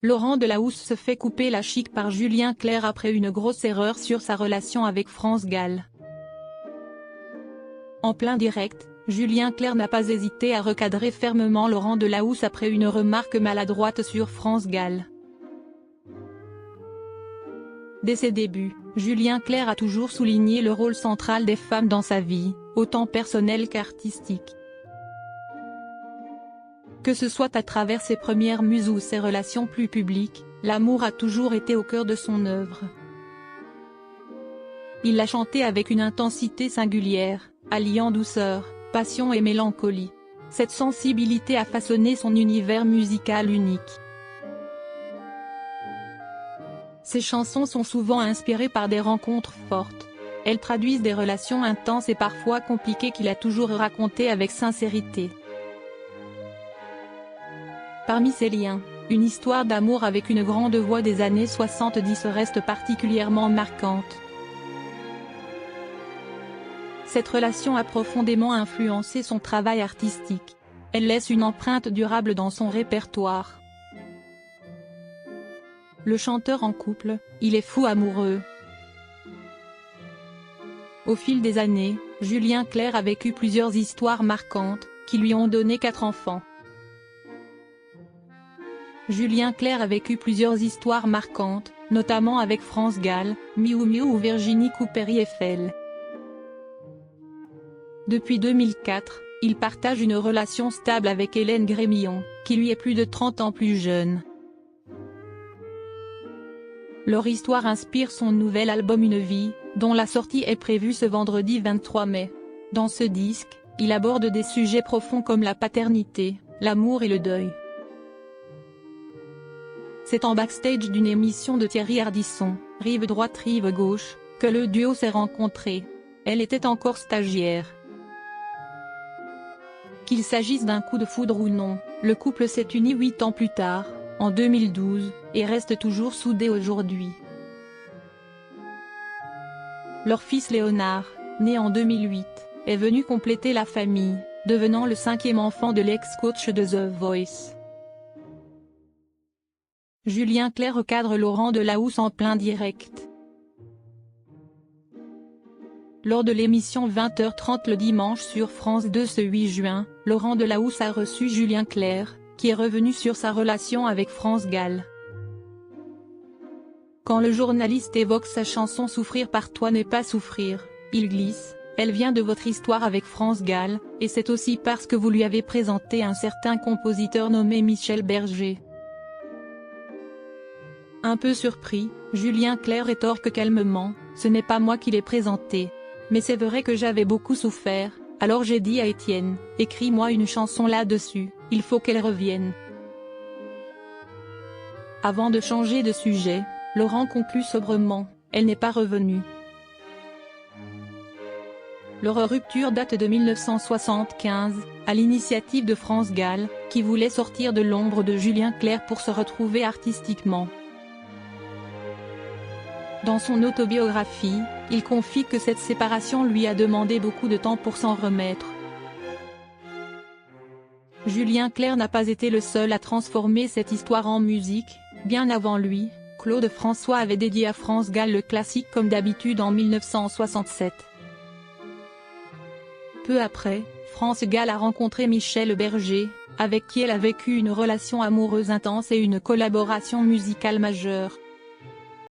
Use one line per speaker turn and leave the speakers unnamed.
Laurent Delahousse se fait couper la chic par Julien Clerc après une grosse erreur sur sa relation avec France Gall. En plein direct, Julien Clerc n'a pas hésité à recadrer fermement Laurent Delahousse après une remarque maladroite sur France Gall. Dès ses débuts, Julien Clerc a toujours souligné le rôle central des femmes dans sa vie, autant personnelle qu'artistique. Que ce soit à travers ses premières muses ou ses relations plus publiques, l'amour a toujours été au cœur de son œuvre. Il l'a chanté avec une intensité singulière, alliant douceur, passion et mélancolie. Cette sensibilité a façonné son univers musical unique. Ses chansons sont souvent inspirées par des rencontres fortes. Elles traduisent des relations intenses et parfois compliquées qu'il a toujours racontées avec sincérité. Parmi ces liens, une histoire d'amour avec une grande voix des années 70 reste particulièrement marquante. Cette relation a profondément influencé son travail artistique. Elle laisse une empreinte durable dans son répertoire. Le chanteur en couple, il est fou amoureux. Au fil des années, Julien Clerc a vécu plusieurs histoires marquantes, qui lui ont donné 4 enfants. Julien Clerc a vécu plusieurs histoires marquantes, notamment avec France Gall, Miou Miou ou Virginie Coupéry-Eiffel. Depuis 2004, il partage une relation stable avec Hélène Grémillon, qui lui est plus de 30 ans plus jeune. Leur histoire inspire son nouvel album Une vie, dont la sortie est prévue ce vendredi 23 mai. Dans ce disque, il aborde des sujets profonds comme la paternité, l'amour et le deuil. C'est en backstage d'une émission de Thierry Ardisson, Rive droite rive gauche, que le duo s'est rencontré. Elle était encore stagiaire. Qu'il s'agisse d'un coup de foudre ou non, le couple s'est uni 8 ans plus tard, en 2012, et reste toujours soudé aujourd'hui. Leur fils Léonard, né en 2008, est venu compléter la famille, devenant le 5e enfant de l'ex-coach de The Voice. Julien Clerc recadre Laurent Delahousse en plein direct. Lors de l'émission 20h30 le dimanche sur France 2 ce 8 juin, Laurent Delahousse a reçu Julien Clerc, qui est revenu sur sa relation avec France Gall. Quand le journaliste évoque sa chanson Souffrir par toi n'est pas souffrir, il glisse, elle vient de votre histoire avec France Gall, et c'est aussi parce que vous lui avez présenté un certain compositeur nommé Michel Berger. Un peu surpris, Julien Clerc rétorque calmement, ce n'est pas moi qui l'ai présenté. Mais c'est vrai que j'avais beaucoup souffert, alors j'ai dit à Étienne, écris-moi une chanson là-dessus, il faut qu'elle revienne. Avant de changer de sujet, Laurent conclut sobrement, elle n'est pas revenue. Leur rupture date de 1975, à l'initiative de France Gall, qui voulait sortir de l'ombre de Julien Clerc pour se retrouver artistiquement. Dans son autobiographie, il confie que cette séparation lui a demandé beaucoup de temps pour s'en remettre. Julien Clerc n'a pas été le seul à transformer cette histoire en musique, bien avant lui, Claude François avait dédié à France Gall le classique Comme d'habitude en 1967. Peu après, France Gall a rencontré Michel Berger, avec qui elle a vécu une relation amoureuse intense et une collaboration musicale majeure.